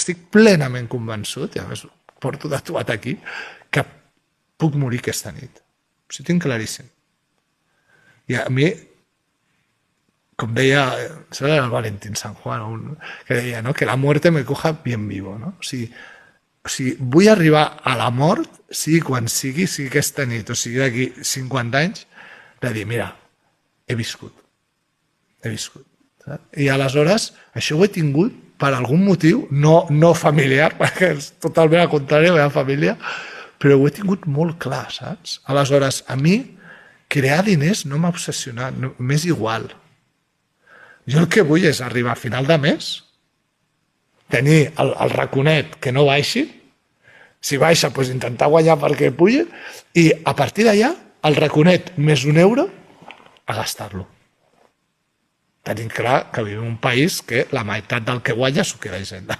estic plenament convençut, i a més porto tatuat aquí, que puc morir aquesta nit. Ho tinc claríssim. I a mi, com deia el Valentín San Juan, que deia que la muerte me coja bien vivo. No? O sigui, vull arribar a la mort, sigui quan sigui aquesta nit, o sigui d'aquí 50 anys, de dir, mira, he viscut. I aleshores, això ho he tingut per algun motiu, no familiar, perquè és totalment al contrari de la meva família, però ho he tingut molt clar, saps? Aleshores, a mi, crear diners no m'ha obsessionat, m'és igual. Jo el que vull és arribar a final de mes, tenir el raconet que no baixi, si baixa, doncs intentar guanyar perquè pugi, i a partir d'allà, el raconet més €1, a gastar-lo. Tenim clar que vivim en un país que la meitat del que guanya s'ho queda a Hisenda.